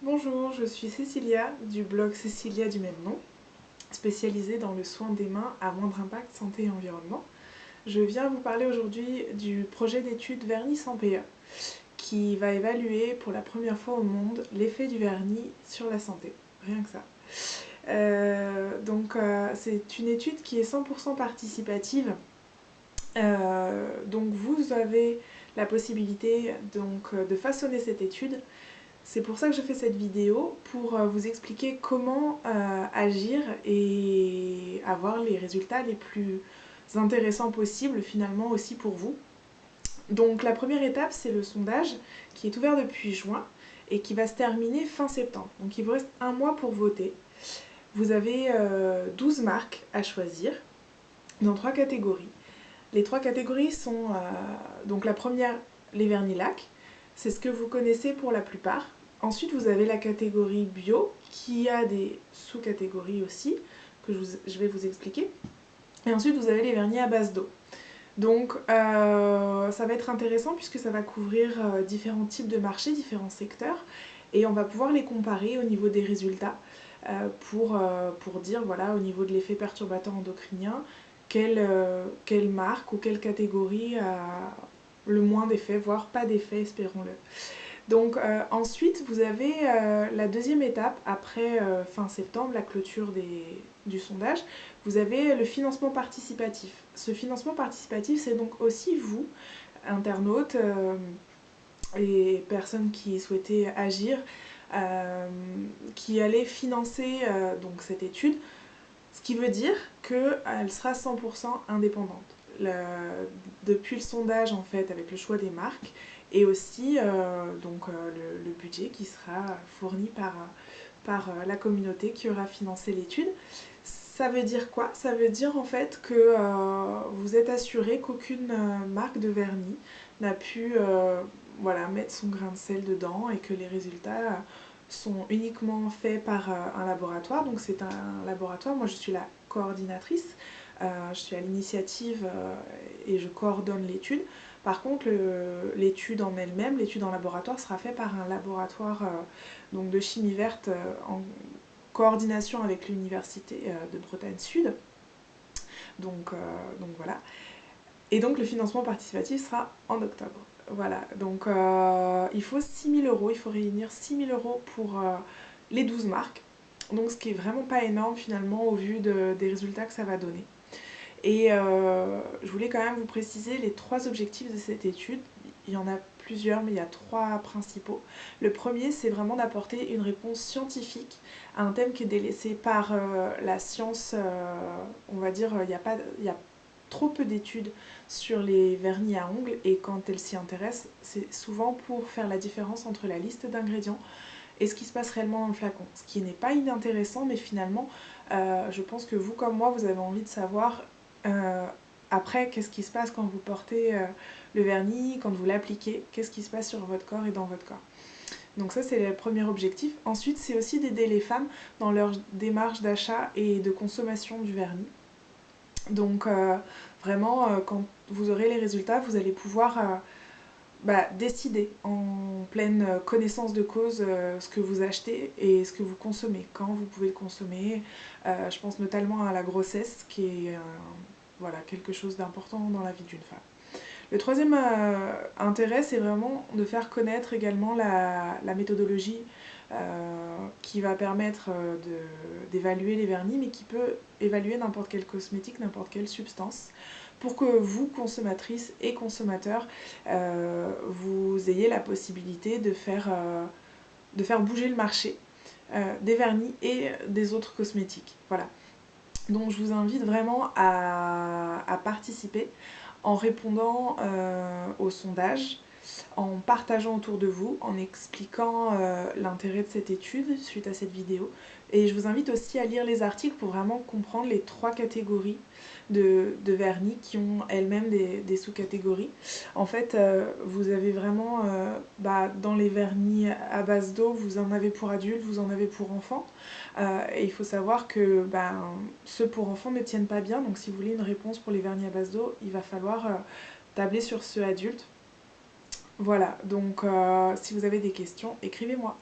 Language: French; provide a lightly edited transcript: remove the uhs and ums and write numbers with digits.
Bonjour, je suis Cécilia du blog Cécilia du même nom, spécialisée dans le soin des mains à moindre impact santé et environnement. Je viens vous parler aujourd'hui du projet d'étude Vernis sans PE qui va évaluer pour la première fois au monde l'effet du vernis sur la santé, rien que ça. C'est une étude qui est 100% participative, donc vous avez la possibilité de façonner cette étude. C'est pour ça que je fais cette vidéo, pour vous expliquer comment agir et avoir les résultats les plus intéressants possibles finalement aussi pour vous. Donc la première étape, c'est le sondage qui est ouvert depuis juin et qui va se terminer fin septembre. Donc il vous reste un mois pour voter. Vous avez 12 marques à choisir dans 3 catégories. Les 3 catégories sont donc la première, les vernis lac. C'est ce que vous connaissez pour la plupart. Ensuite, vous avez la catégorie bio, qui a des sous-catégories aussi, que je vais vous expliquer. Et ensuite, vous avez les vernis à base d'eau. Donc, ça va être intéressant puisque ça va couvrir différents types de marchés, différents secteurs, et on va pouvoir les comparer au niveau des résultats pour dire, voilà, au niveau de l'effet perturbateur endocrinien, quelle marque ou quelle catégorie a le moins d'effets, voire pas d'effets, espérons-le. Donc ensuite, vous avez la deuxième étape, après fin septembre, la clôture du sondage, vous avez le financement participatif. Ce financement participatif, c'est donc aussi vous, internautes et personnes qui souhaitaient agir, qui allez financer donc cette étude, ce qui veut dire qu'elle sera 100% indépendante. Depuis le sondage en fait avec le choix des marques et aussi le budget qui sera fourni par la communauté qui aura financé l'étude. Ça veut dire quoi? Ça veut dire en fait que vous êtes assuré qu'aucune marque de vernis n'a pu voilà, mettre son grain de sel dedans et que les résultats sont uniquement faits par un laboratoire. Donc c'est un laboratoire, moi je suis la coordinatrice, je suis à l'initiative et je coordonne l'étude. Par contre, l'étude en elle-même, l'étude en laboratoire sera faite par un laboratoire donc de chimie verte en coordination avec l'université de Bretagne Sud. Donc voilà. Et donc le financement participatif sera en octobre. Voilà, donc il faut 6 000 €, il faut réunir 6 000 € pour les 12 marques. Donc ce qui est vraiment pas énorme finalement au vu des résultats que ça va donner. Et je voulais quand même vous préciser les 3 objectifs de cette étude. Il y en a plusieurs, mais il y a 3 principaux. Le premier, c'est vraiment d'apporter une réponse scientifique à un thème qui est délaissé par la science. On va dire, il y a trop peu d'études sur les vernis à ongles, et quand elles s'y intéressent, c'est souvent pour faire la différence entre la liste d'ingrédients et ce qui se passe réellement dans le flacon. Ce qui n'est pas inintéressant, mais finalement, je pense que vous comme moi, vous avez envie de savoir après qu'est-ce qui se passe quand vous portez le vernis, quand vous l'appliquez, qu'est-ce qui se passe sur votre corps et dans votre corps. Donc ça, c'est le premier objectif. Ensuite, c'est aussi d'aider les femmes dans leur démarche d'achat et de consommation du vernis. Donc vraiment, quand vous aurez les résultats, vous allez pouvoir décider en pleine connaissance de cause ce que vous achetez et ce que vous consommez, quand vous pouvez le consommer. Je pense notamment à la grossesse, qui est voilà, quelque chose d'important dans la vie d'une femme. Le troisième intérêt, c'est vraiment de faire connaître également la méthodologie qui va permettre d'évaluer les vernis, mais qui peut évaluer n'importe quel cosmétique, n'importe quelle substance, pour que vous, consommatrices et consommateurs, vous ayez la possibilité de faire bouger le marché des vernis et des autres cosmétiques. Voilà. Donc je vous invite vraiment à participer en répondant au sondage, en partageant autour de vous, en expliquant l'intérêt de cette étude suite à cette vidéo. Et je vous invite aussi à lire les articles pour vraiment comprendre les 3 catégories de vernis qui ont elles-mêmes des sous-catégories. En fait, vous avez vraiment, dans les vernis à base d'eau, vous en avez pour adultes, vous en avez pour enfants. Et il faut savoir que ceux pour enfants ne tiennent pas bien, donc si vous voulez une réponse pour les vernis à base d'eau, il va falloir tabler sur ceux adultes. Voilà, donc si vous avez des questions, écrivez-moi.